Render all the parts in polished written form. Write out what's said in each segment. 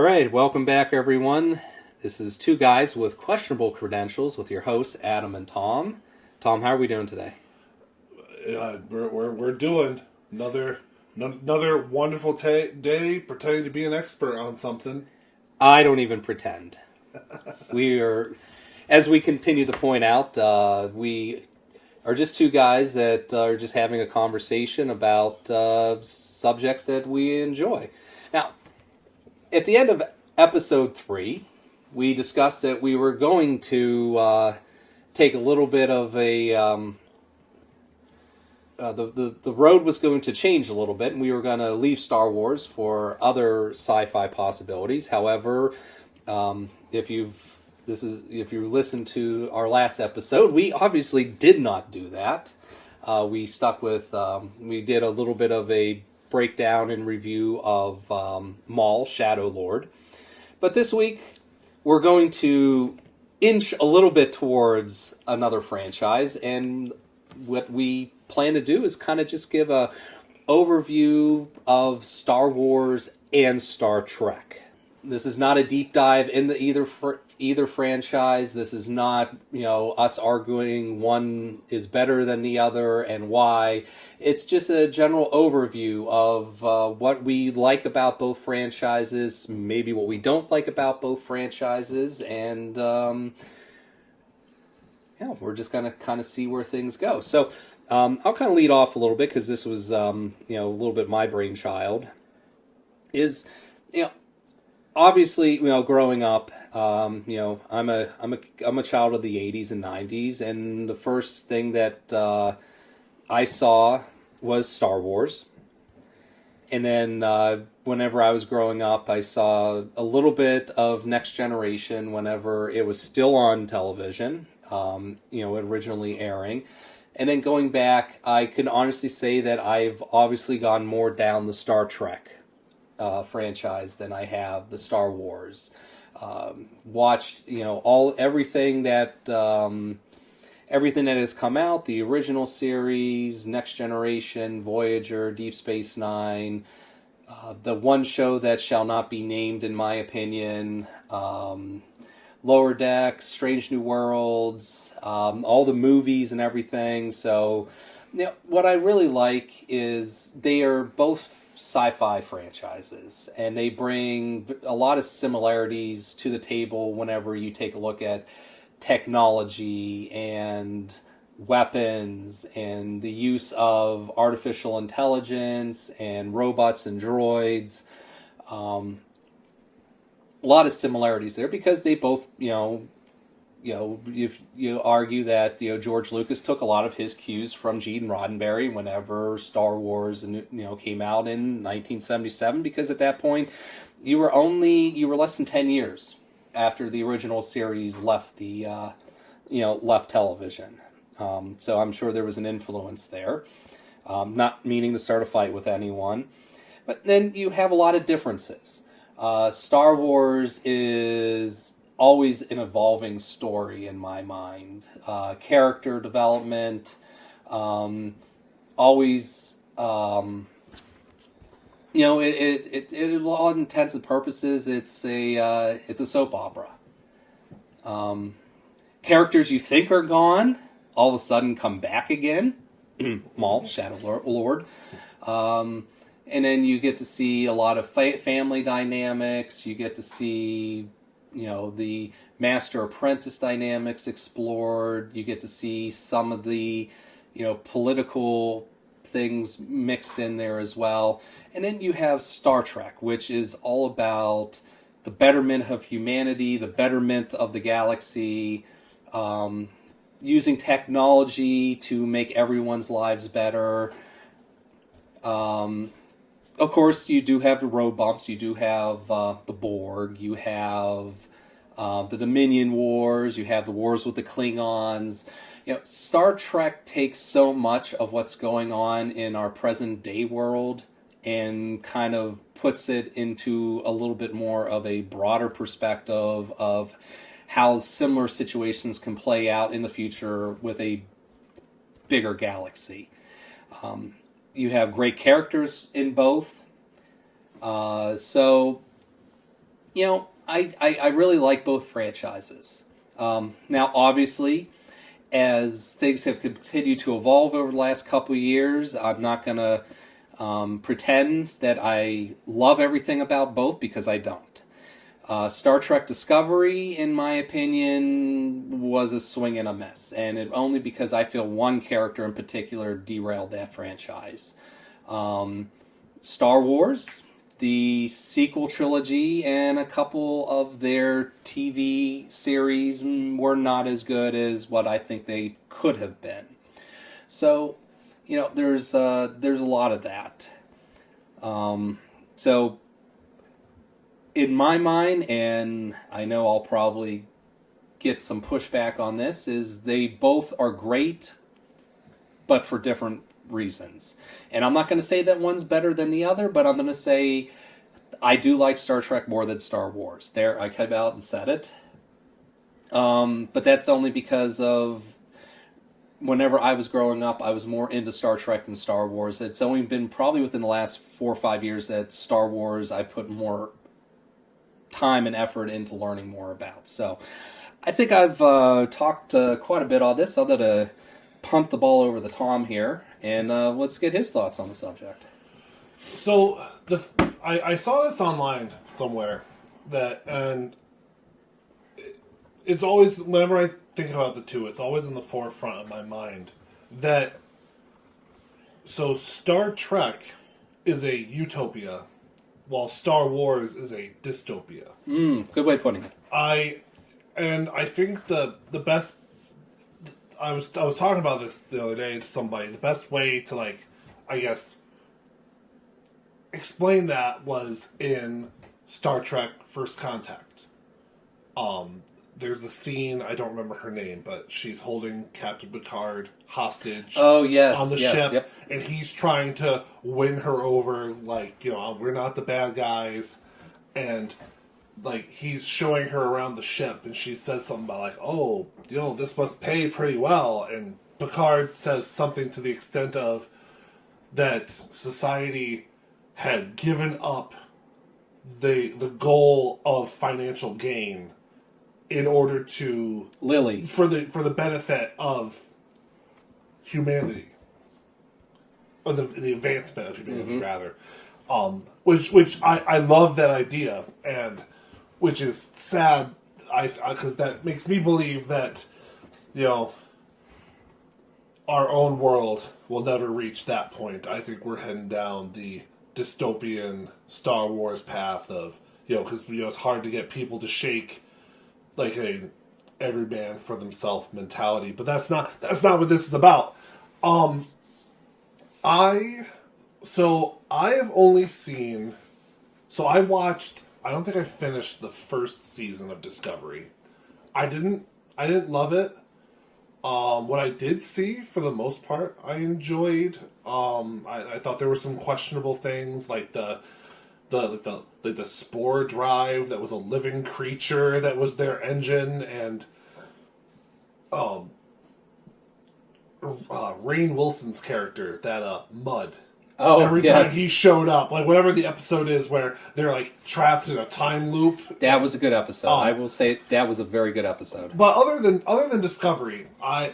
All right, welcome back, everyone. This is Two Guys with Questionable Credentials with your hosts, Adam and Tom. Tom, how are we doing today? We're doing another wonderful day pretending to be an expert on something. I don't even pretend. We are, as we continue to point out, we are just two guys that are just having a conversation about subjects that we enjoy. Now, at the end of episode 3, we discussed that we were going to take a little bit of a... the road was going to change a little bit, and we were going to leave Star Wars for other sci-fi possibilities. However, if you listened to our last episode, we obviously did not do that. We stuck with we did a little bit of a breakdown and review of Maul, Shadow Lord. But this week, we're going to inch a little bit towards another franchise, and what we plan to do is kind of just give a overview of Star Wars and Star Trek. This is not a deep dive into either franchise. This is not, us arguing one is better than the other and why. It's just a general overview of what we like about both franchises, maybe what we don't like about both franchises, and we're just going to kind of see where things go. So I'll kind of lead off a little bit because this was, a little bit my brainchild. Obviously, growing up, I'm a child of the 80s and 90s, and the first thing that I saw was Star Wars. And then whenever I was growing up, I saw a little bit of Next Generation whenever it was still on television, originally airing. And then going back, I can honestly say that I've obviously gone more down the Star Trek franchise than I have the Star Wars. Watched, everything that has come out, the original series, Next Generation, Voyager, Deep Space Nine, the one show that shall not be named, in my opinion, Lower Decks, Strange New Worlds, all the movies and everything. So, what I really like is they are both sci-fi franchises, and they bring a lot of similarities to the table whenever you take a look at technology and weapons and the use of artificial intelligence and robots and droids. A lot of similarities there because they both, if you argue that George Lucas took a lot of his cues from Gene Roddenberry whenever Star Wars came out in 1977, because at that point you were less than 10 years after the original series left the left television. So I'm sure there was an influence there. Not meaning to start a fight with anyone, but then you have a lot of differences. Star Wars is always an evolving story in my mind. Character development, always, it all intents and purposes, it's a soap opera. Characters you think are gone, all of a sudden come back again. Maul, Shadow Lord. And then you get to see a lot of family dynamics. You get to see, the master-apprentice dynamics explored. You get to see some of the, political things mixed in there as well. And then you have Star Trek, which is all about the betterment of humanity, the betterment of the galaxy, using technology to make everyone's lives better. Of course, you do have the road bumps. You do have the Borg. You have the Dominion Wars. You have the wars with the Klingons. Star Trek takes so much of what's going on in our present day world and kind of puts it into a little bit more of a broader perspective of how similar situations can play out in the future with a bigger galaxy. You have great characters in both. So I really like both franchises. Now, obviously, as things have continued to evolve over the last couple of years, I'm not going to pretend that I love everything about both, because I don't. Star Trek Discovery, in my opinion, was a swing and a miss, and it only because I feel one character in particular derailed that franchise. Star Wars, the sequel trilogy, and a couple of their TV series were not as good as what I think they could have been. So, there's a lot of that. So, in my mind, and I know I'll probably get some pushback on this, is they both are great, but for different reasons. And I'm not going to say that one's better than the other, but I'm going to say I do like Star Trek more than Star Wars. There, I came out and said it. But that's only because of whenever I was growing up, I was more into Star Trek than Star Wars. It's only been probably within the last 4 or 5 years that Star Wars I put more time and effort into learning more about. So I think I've talked quite a bit on this. I'm going to pump the ball over to Tom here, and let's get his thoughts on the subject. So I saw this online somewhere and it's always, whenever I think about the two, it's always in the forefront of my mind that Star Trek is a utopia, while Star Wars is a dystopia. Good way of putting it. I think the best. I was talking about this the other day to somebody. The best way to explain that was in Star Trek First Contact. There's a scene, I don't remember her name, but she's holding Captain Picard hostage. Oh, yes. On the yes, ship, yep. and he's trying to win her over, we're not the bad guys, and he's showing her around the ship, and she says something about this must pay pretty well, and Picard says something to the extent of that society had given up the goal of financial gain in order to Lily for the benefit of humanity, or the advancement of humanity, rather. Which I love that idea, and which is sad, because that makes me believe that our own world will never reach that point. I think we're heading down the dystopian Star Wars path of because it's hard to get people to shake a every man for themselves mentality, but that's not what this is about. I have only seen. I watched. I don't think I finished the first season of Discovery. I didn't love it. What I did see, for the most part, I enjoyed. I thought there were some questionable things, like the spore drive that was a living creature that was their engine, and Rainn Wilson's character, that Mud. Oh, every yes. time he showed up, whatever the episode is where they're trapped in a time loop. That was a good episode. I will say that was a very good episode. But other than Discovery, I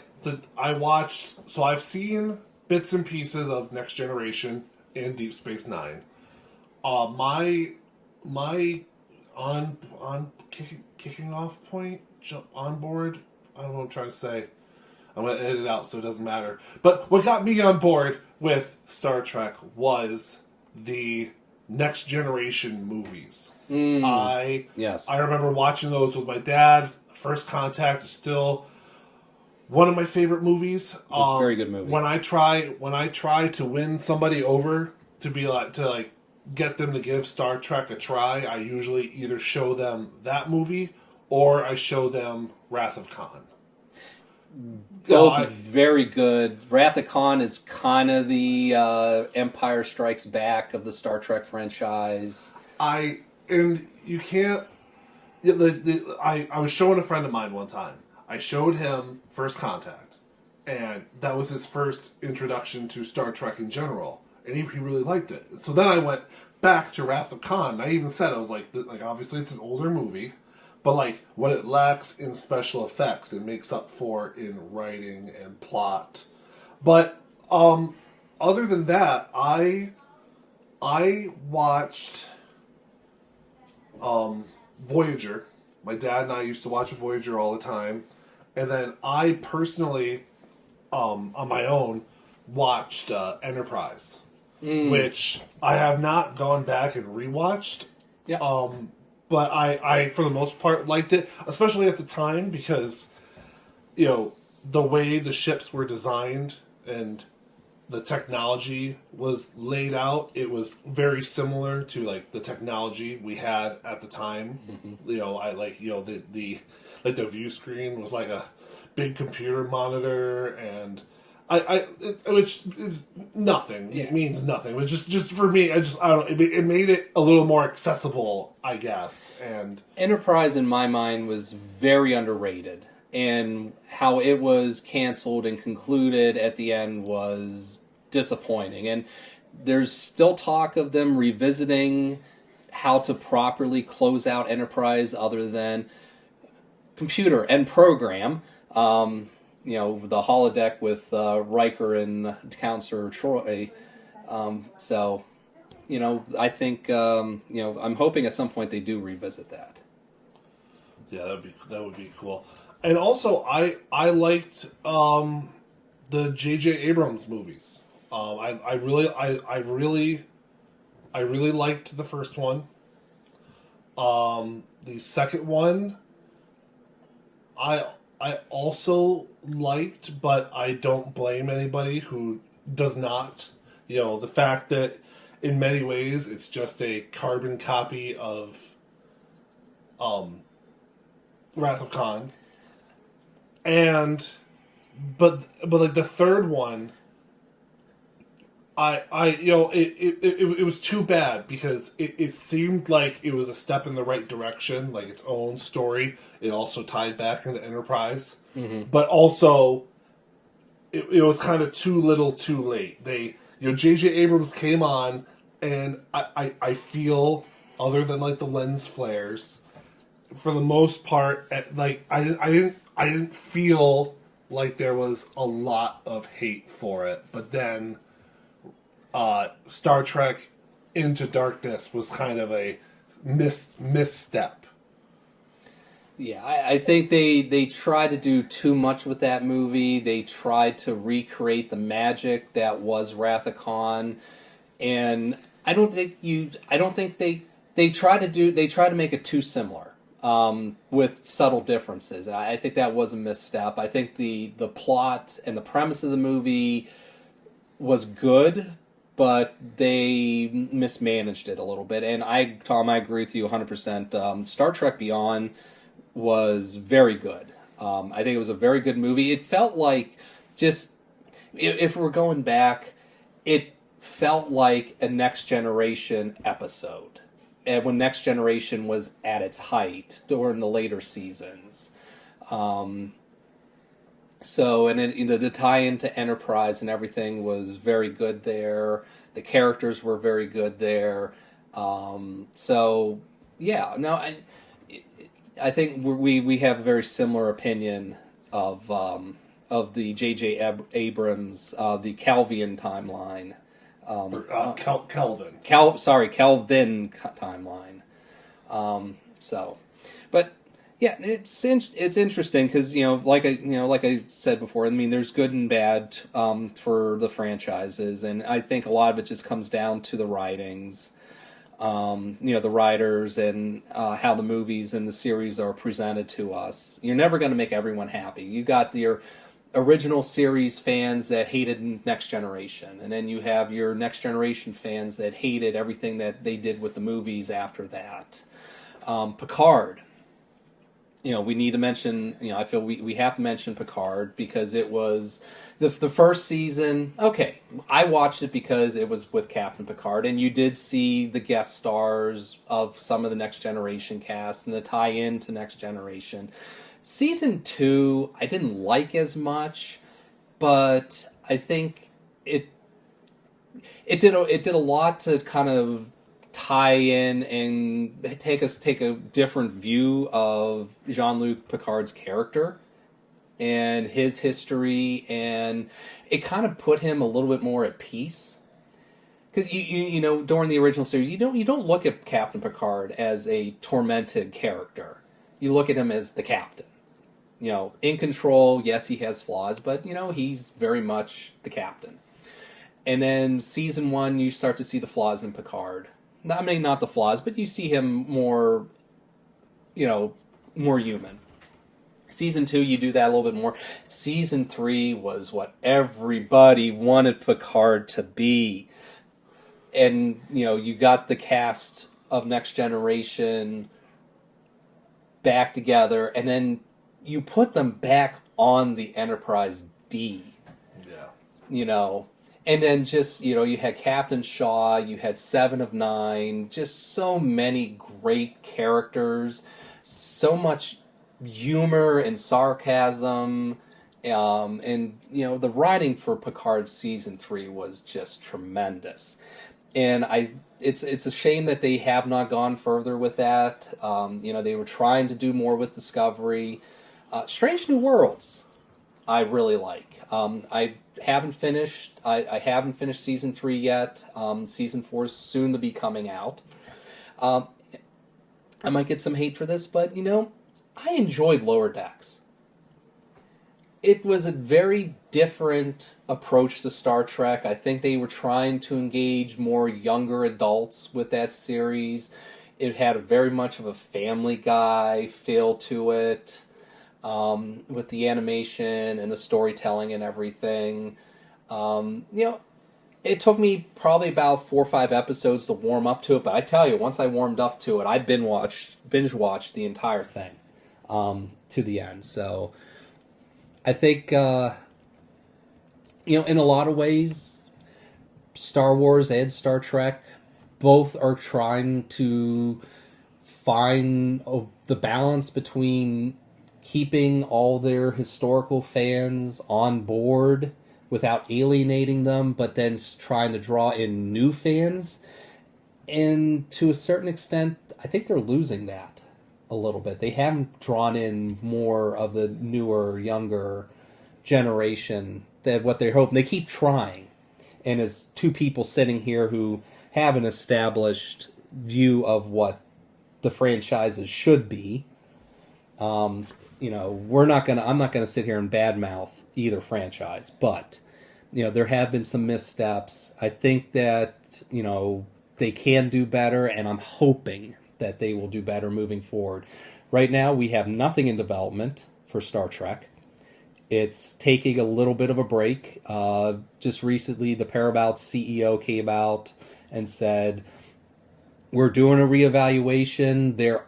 watched. So I've seen bits and pieces of Next Generation and Deep Space Nine. My kicking off point, jump on board. I don't know what I'm trying to say. I'm going to edit it out so it doesn't matter. But what got me on board with Star Trek was the Next Generation movies. I remember watching those with my dad. First Contact is still one of my favorite movies. It's a very good movie. When I try to win somebody over to get them to give Star Trek a try, I usually either show them that movie or I show them Wrath of Khan. Both very good. Wrath of Khan is kind of the Empire Strikes Back of the Star Trek franchise. I was showing a friend of mine one time. I showed him First Contact, and that was his first introduction to Star Trek in general, and he really liked it. So then I went, back to Wrath of Khan. I even said, I was like obviously it's an older movie, but like what it lacks in special effects, it makes up for in writing and plot. But other than that, I watched Voyager. My dad and I used to watch Voyager all the time, and then I personally, on my own, watched Enterprise, which I have not gone back and rewatched. Yeah. But I, for the most part, liked it, especially at the time, because, you know, the way the ships were designed and the technology was laid out, it was very similar to, like, the technology we had at the time. Mm-hmm. You know, I like, you know, the view screen was like a big computer monitor, and which is nothing. Yeah. It means nothing. But just for me, I don't know. It made it a little more accessible, I guess. And Enterprise, in my mind, was very underrated, and how it was canceled and concluded at the end was disappointing. And there's still talk of them revisiting how to properly close out Enterprise, other than computer and program. You know, the holodeck with Riker and Counselor Troy. So, you know, I think, you know, I'm hoping at some point they do revisit that. Yeah, that would be cool. And also, I liked the J.J. Abrams movies. I really liked the first one. The second one, I also liked, but I don't blame anybody who does not. You know, the fact that in many ways it's just a carbon copy of Wrath of Khan. But like the third one, I you know, it was too bad, because it seemed like it was a step in the right direction, like its own story. It also tied back into Enterprise, but also it was kind of too little, too late. J.J. Abrams came on, and I feel, other than like the lens flares, for the most part, like I didn't feel like there was a lot of hate for it, but then Star Trek Into Darkness was kind of a misstep. Yeah, I think they tried to do too much with that movie. They tried to recreate the magic that was Wrath of Khan, and I don't think they try to make it too similar, with subtle differences. And I think that was a misstep. I think the plot and the premise of the movie was good, but they mismanaged it a little bit. And Tom, I agree with you 100%. Star Trek Beyond was very good. I think it was a very good movie. It felt like, just, if we're going back, it felt like a Next Generation episode. And when Next Generation was at its height during the later seasons. So, and it, the tie into Enterprise and everything was very good there. The characters were very good there. So, yeah, no, I think we have a very similar opinion of the J.J. Abrams, the Calvian timeline. Kelvin. Kelvin timeline. But yeah, it's interesting, because like I said before. I mean, there's good and bad for the franchises, and I think a lot of it just comes down to the writings. The writers, and how the movies and the series are presented to us. You're never going to make everyone happy. You got your original series fans that hated Next Generation, and then you have your Next Generation fans that hated everything that they did with the movies after that. Picard. We need to mention, I feel we have to mention Picard, because it was the first season. Okay, I watched it because it was with Captain Picard, and you did see the guest stars of some of the Next Generation cast and the tie-in to Next Generation. Season 2, I didn't like as much, but I think it did a lot to kind of tie in and take a different view of Jean-Luc Picard's character and his history, and it kind of put him a little bit more at peace. Because you know, during the original series, you don't look at Captain Picard as a tormented character. You look at him as the captain. You know, in control. Yes, he has flaws, but you know, he's very much the captain. And then season 1, you start to see the flaws in Picard. I mean, not the flaws, but you see him more, you know, more human. Season 2, you do that a little bit more. Season 3 was what everybody wanted Picard to be. And, you know, you got the cast of Next Generation back together, and then you put them back on the Enterprise D. Yeah. You know, and then just, you know, you had Captain Shaw, you had Seven of Nine, just so many great characters, so much humor and sarcasm, and, you know, the writing for Picard Season 3 was just tremendous. And it's a shame that they have not gone further with that. You know, they were trying to do more with Discovery. Strange New Worlds, I really like. I haven't finished. I haven't finished season 3 yet. Season 4 is soon to be coming out. I might get some hate for this, but you know, I enjoyed Lower Decks. It was a very different approach to Star Trek. I think they were trying to engage more younger adults with that series. It had a very much of a Family Guy feel to it, with the animation and the storytelling and everything. You know, it took me probably about 4 or 5 episodes to warm up to it, but I tell you, once I warmed up to it, I binge watched the entire thing to the end. So I think, you know, in a lot of ways, Star Wars and Star Trek both are trying to find the balance between keeping all their historical fans on board without alienating them, but then trying to draw in new fans. And to a certain extent, I think they're losing that a little bit. They haven't drawn in more of the newer, younger generation than what they're hoping. They keep trying. And as two people sitting here who have an established view of what the franchises should be, you know, I'm not gonna sit here and badmouth either franchise, but you know, there have been some missteps. I think that, you know, they can do better, and I'm hoping that they will do better moving forward. Right now, we have nothing in development for Star Trek. It's taking a little bit of a break. Just recently, the Paramount CEO came out and said, we're doing a reevaluation. There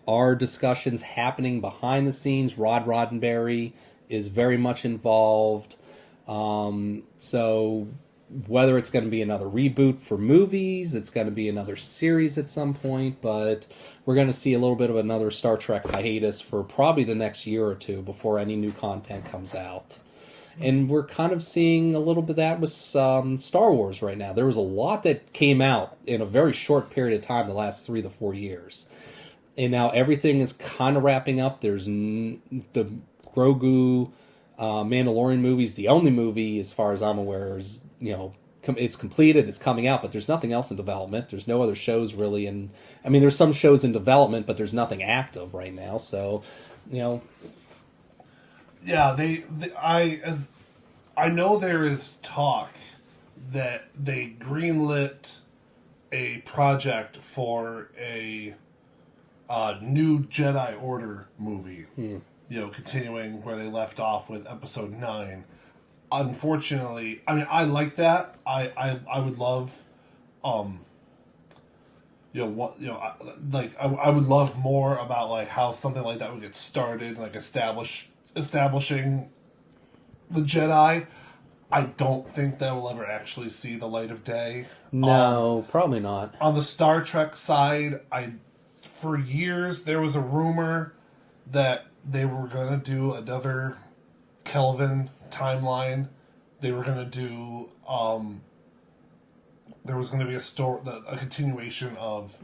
are discussions happening behind the scenes. Rod Roddenberry is very much involved. So whether it's going to be another reboot for movies, it's going to be another series at some point, but we're going to see a little bit of another Star Trek hiatus for probably the next year or two before any new content comes out. And we're kind of seeing a little bit of that with Star Wars right now. There was a lot that came out in a very short period of time the last 3 to 4 years. And now everything is kind of wrapping up. There's the Grogu Mandalorian movie's the only movie, as far as I'm aware, is, you know, it's completed, it's coming out, but there's nothing else in development. There's no other shows really, and I mean, there's some shows in development, but there's nothing active right now. So, you know, yeah, I know there is talk that they greenlit a project for a new Jedi Order movie. You know, continuing where they left off with Episode 9. Unfortunately, I mean, I like that. I would love, you know, what, you know, I would love more about like how something like that would get started, like establishing the Jedi. I don't think that will ever actually see the light of day. No, probably not. On the Star Trek side, for years there was a rumor that they were going to do another Kelvin timeline. They were going to do there was going to be a continuation of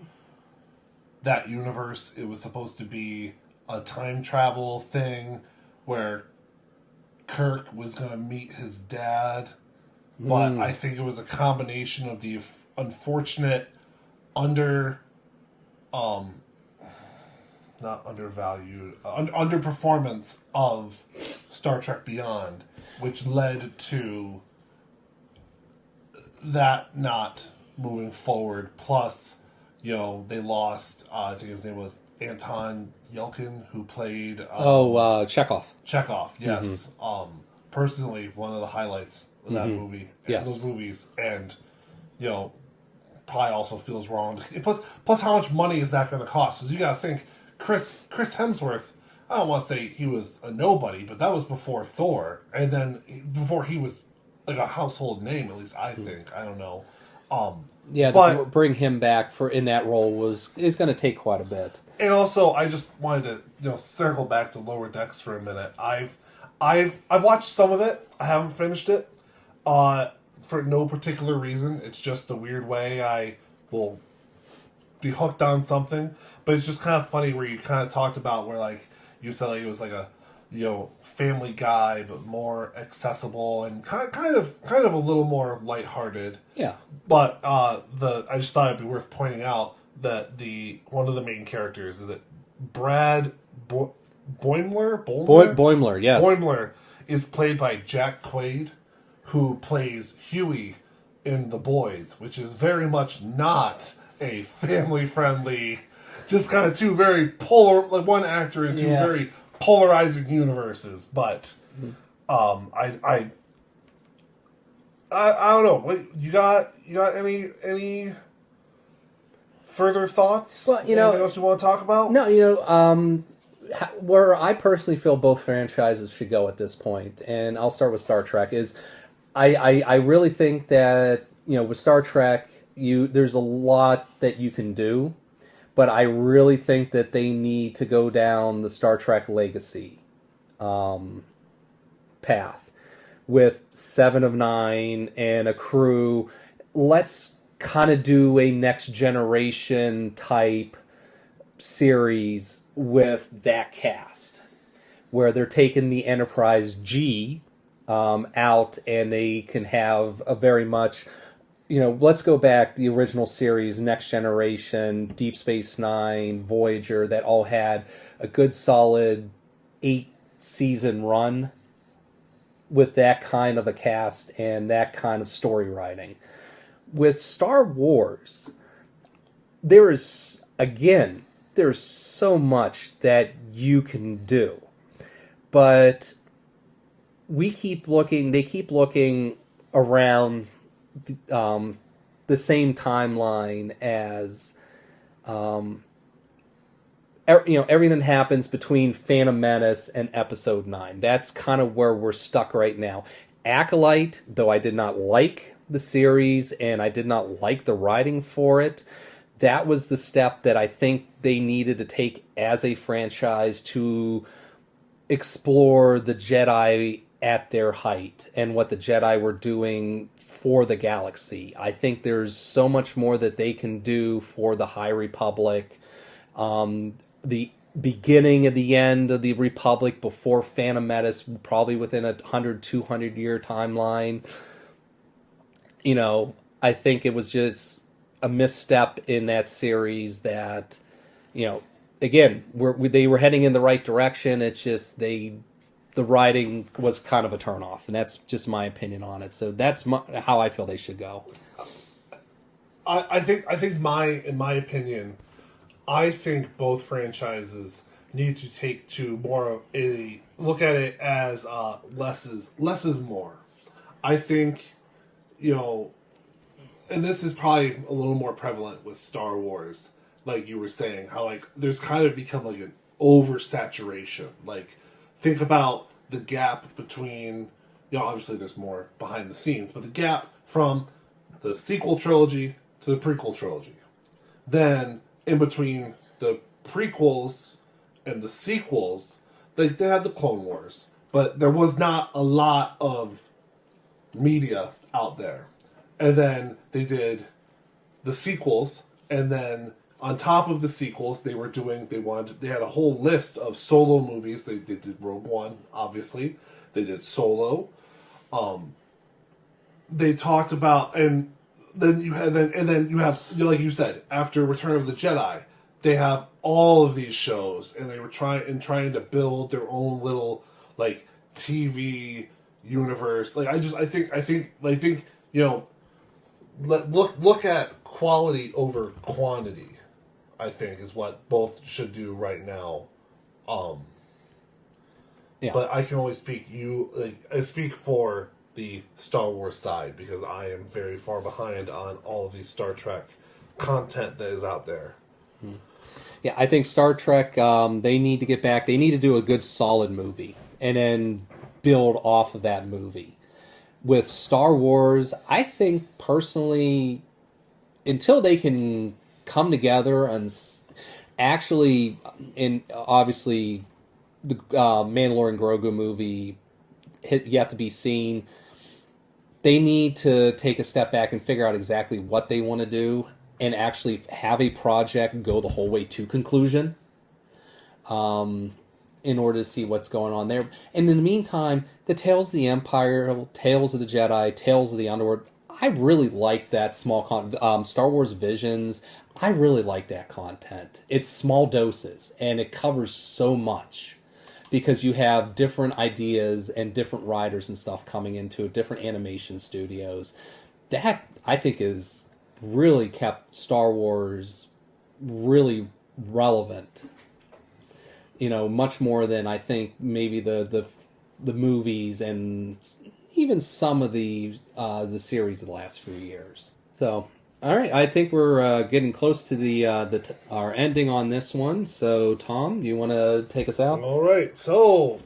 that universe. It was supposed to be a time travel thing where Kirk was going to meet his dad, but I think it was a combination of the unfortunate not undervalued, underperformance of Star Trek Beyond, which led to that not moving forward. Plus, they lost, I think his name was Anton Yelkin, who played... Chekhov. Chekhov, yes. Personally, one of the highlights of that movie. Yes. Those movies. And, probably also feels wrong. Plus, how much money is that going to cost? Because you got to think, Chris Hemsworth, I don't want to say he was a nobody, but that was before Thor. And then before he was like a household name, at least I think. I don't know. To bring him back in that role is going to take quite a bit. And also, I just wanted to circle back to Lower Decks for a minute. I've watched some of it. I haven't finished it. For no particular reason. It's just the weird way I will be hooked on something. But it's just kind of funny where you kind of talked about where, like, you said like it was like a, Family Guy, but more accessible and kind of a little more lighthearted. Yeah. But I just thought it'd be worth pointing out that one of the main characters is Brad Boimler. Boimler, yes. Boimler is played by Jack Quaid, who plays Huey in The Boys, which is very much not a family-friendly, just kind of two very one actor in two very polarizing universes. But I don't know. What, you got any further thoughts? Well, anything else you want to talk about? No, where I personally feel both franchises should go at this point, and I'll start with Star Trek, is I really think that, with Star Trek, there's a lot that you can do, but I really think that they need to go down the Star Trek Legacy path with 7 of 9 and a crew. Let's kind of do a Next Generation type series with that cast, where they're taking the Enterprise G out, and they can have a very much, let's go back, the original series, Next Generation, Deep Space Nine, Voyager, that all had a good solid 8-season run with that kind of a cast and that kind of story writing. With Star Wars, there's so much that you can do, but they keep looking around the same timeline as everything happens between Phantom Menace and Episode 9. That's kind of where we're stuck right now. Acolyte, though I did not like the series and I did not like the writing for it, that was the step that I think they needed to take as a franchise to explore the Jedi at their height and what the Jedi were doing for the galaxy. I think there's so much more that they can do for the High Republic. The beginning and the end of the Republic before Phantom Menace, probably within 100-200 year timeline. I think it was just a misstep in that series that, again, they were heading in the right direction. It's just the writing was kind of a turnoff, and that's just my opinion on it. So that's how I feel they should go. I think in my opinion, I think both franchises need to take to more of a look at it as less is more. I think, and this is probably a little more prevalent with Star Wars, like you were saying, how like there's kind of become like an oversaturation. Like, think about the gap between, obviously there's more behind the scenes, but the gap from the sequel trilogy to the prequel trilogy. Then in between the prequels and the sequels, they had the Clone Wars, but there was not a lot of media out there. and then they did the sequels, and then on top of the sequels, they had a whole list of solo movies. They did Rogue One, obviously. They did Solo. They talked about, and then you have, like you said, after Return of the Jedi, they have all of these shows, and they were trying to build their own little like TV universe. Like I think look at quality over quantity. I think is what both should do right now. Yeah. But I can only I speak for the Star Wars side because I am very far behind on all of the Star Trek content that is out there. Yeah, I think Star Trek, they need to get back. They need to do a good, solid movie and then build off of that movie. With Star Wars, I think personally, until they can come together and actually, and obviously, the Mandalorian Grogu movie yet to be seen. They need to take a step back and figure out exactly what they want to do and actually have a project go the whole way to conclusion in order to see what's going on there. And in the meantime, the Tales of the Empire, Tales of the Jedi, Tales of the Underworld, I really like that small Star Wars Visions. I really like that content. It's small doses, and it covers so much. Because you have different ideas and different writers and stuff coming into it, different animation studios. That, I think, is really kept Star Wars really relevant. Much more than I think maybe the movies and even some of the series of the last few years. So, all right, I think we're getting close to our ending on this one. So, Tom, you want to take us out? All right. So,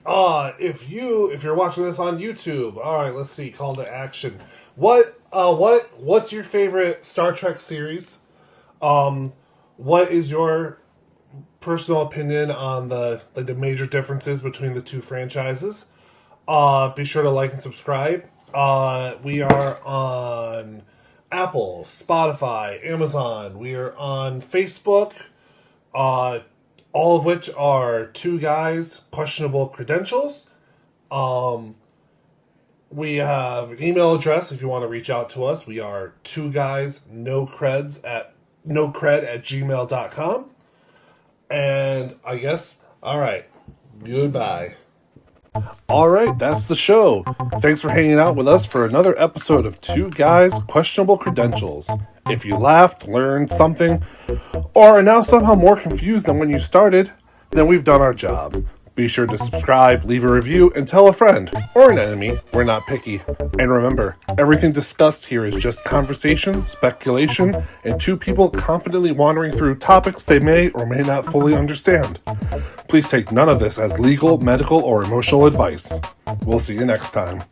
if you're watching this on YouTube, all right, let's see. Call to action. What's your favorite Star Trek series? What is your personal opinion on the major differences between the two franchises? Be sure to like and subscribe. We are on Apple, Spotify, Amazon. We are on Facebook, all of which are Two Guys, Questionable Credentials. We have an email address if you want to reach out to us. We are Two Guys No Cred at gmail.com. And I guess, all right, goodbye. All right, that's the show. Thanks for hanging out with us for another episode of Two Guys, Questionable Credentials. If you laughed, learned something, or are now somehow more confused than when you started, then we've done our job. Be sure to subscribe, leave a review, and tell a friend or an enemy. We're not picky. And remember, everything discussed here is just conversation, speculation, and two people confidently wandering through topics they may or may not fully understand. Please take none of this as legal, medical, or emotional advice. We'll see you next time.